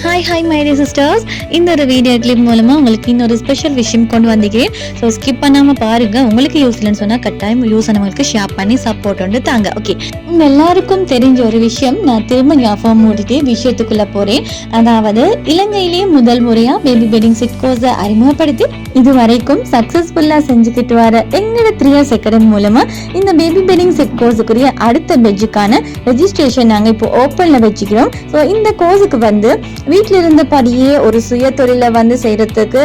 Hi my dear sisters. இந்த ஒரு video clip மூலமாக உங்களுக்கு இன்னொரு ஸ்பெஷல் விஷயம் கொண்டு வந்திருக்கேன். ஸோ ஸ்கிப் பண்ணாமல் பாருங்கள். உங்களுக்கு யூஸ் இல்லைன்னு சொன்னால் கட்டாயம் யூஸ் ஆனவங்களுக்கு ஷேர் பண்ணி சப்போர்ட் வந்து தாங்க. ஓகே, உங்கள் எல்லாருக்கும் தெரிஞ்ச ஒரு விஷயம் நான் திரும்ப ஞாபகம் மூடிட்டு விஷயத்துக்குள்ளே போகிறேன். அதாவது இலங்கையிலேயே முதல் முறையாக பேபி பெட்டிங் செட் கோர்ஸை அறிமுகப்படுத்தி இது வரைக்கும் சக்ஸஸ்ஃபுல்லாக செஞ்சுக்கிட்டு வர எங்களோட 3 செகண்ட் மூலமாக இந்த பேபி பெட்டிங் செட் கோர்ஸுக்குரிய அடுத்த பெட்ஜுக்கான ரெஜிஸ்ட்ரேஷன் நாங்கள் இப்போ ஓப்பனில் வச்சுக்கிறோம். ஸோ இந்த கோர்ஸுக்கு வந்து வீட்டில் இருந்தபடியே ஒரு சுய தொழிலை வந்து செய்கிறதுக்கு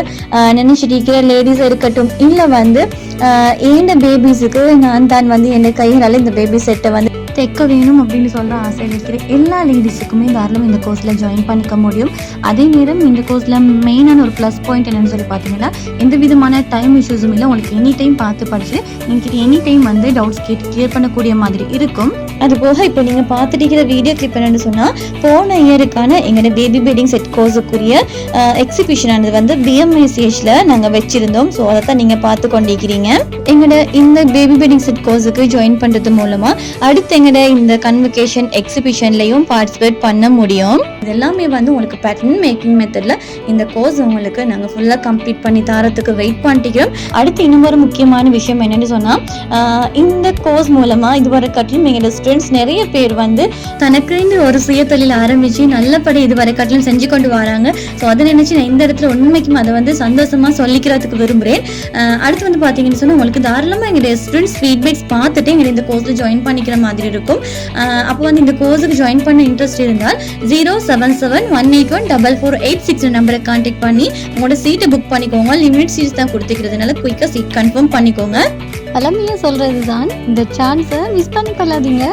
நினைச்சிருக்கிற லேடிஸ் இருக்கட்டும், இல்லை வந்து ஏண்ட பேபிஸுக்கு நான் தான் வந்து என் கைகளால் இந்த பேபி செட்டை வந்து தைக்க வேணும் அப்படின்னு சொல்கிற ஆசையில் இருக்கிற எல்லா லேடிஸுக்குமே தாராளம் இந்த கோர்ஸில் ஜாயின் பண்ணிக்க முடியும். அதே நேரம் இந்த கோர்ஸில் மெயினான ஒரு ப்ளஸ் பாயிண்ட் என்னென்னு சொல்லி பார்த்தீங்கன்னா, எந்த விதமான டைம் இஷ்யூஸும் இல்லை. உங்களுக்கு எனி டைம் பார்த்து படிச்சு நீங்கள் எனி டைம் வந்து டவுட்ஸ் கேட்டு கிளியர் பண்ணக்கூடிய மாதிரி இருக்கும். அது போக இப்போ நீங்கள் பார்த்துட்டு வீடியோ கிளிப் என்னென்னு சொன்னால், போன இயருக்கான எங்களோட பேபி பெட்டிங் செட் கோர்ஸுக்குரிய எக்ஸிபிஷன் ஆனது வந்து பிஎம்ஐசிஹெச்சில் நாங்கள் வச்சுருந்தோம். ஸோ அதை தான் நீங்கள் பார்த்து கொண்டிருக்கிறீங்க. எங்களோட இந்த பேபி பெட்டிங் செட் கோர்ஸுக்கு ஜாயின் பண்ணுறது மூலமாக அடுத்து எங்களோட இந்த கன்வகேஷன் எக்ஸிபிஷன்லையும் பார்ட்டிசிபேட் பண்ண முடியும். இது எல்லாமே வந்து உங்களுக்கு பேட்டர்ன் மேக்கிங் மெத்தடில் இந்த கோர்ஸ் உங்களுக்கு நாங்கள் ஃபுல்லாக கம்ப்ளீட் பண்ணி தரத்துக்கு வெயிட் பண்ணிக்கிறோம். அடுத்து இன்னொரு முக்கியமான விஷயம் என்னென்னு சொன்னால், இந்த கோர்ஸ் மூலமாக இதுவரை கட்டிலும் எங்களோட ஸ்டூடெண்ட்ஸ் நிறைய பேர் வந்து தனக்குன்னு ஒரு சுய தொழில் ஆரம்பித்து நல்லபடி இதுவரை கட்டிலும் செஞ்சு கொண்டு வராங்க. ஸோ அதை நினச்சி நான் இந்த இடத்துல உண்மைக்கும் அதை வந்து சந்தோஷமாக சொல்லிக்கிறதுக்கு விரும்புகிறேன். அடுத்து வந்து பார்த்தீங்கன்னு சொன்னால், உங்களுக்கு தாராளமாக எங்களுடைய ஸ்டூடெண்ட்ஸ் ஃபீட்பேக்ஸ் பார்த்துட்டு எங்களை இந்த கோர்ஸில் ஜாயின் பண்ணிக்கிற மாதிரி இருக்கும். அப்போ வந்து இந்த கோர்ஸுக்கு ஜாயின் பண்ண இன்ட்ரெஸ்ட் இருந்தால் 077181448 நம்பரை கான்டாக்ட் பண்ணி உங்களோட சீட்டை புக் பண்ணிக்கோங்க. லிமிட் சீட்ஸ் தான் கொடுத்துக்கிறதுனால குயிக்காக சீட் கன்ஃபார்ம் பண்ணிக்கோங்க. பழமையாக சொல்கிறது தான், இந்த சான்ஸை மிஸ் பண்ணி கொள்ளாதீங்க.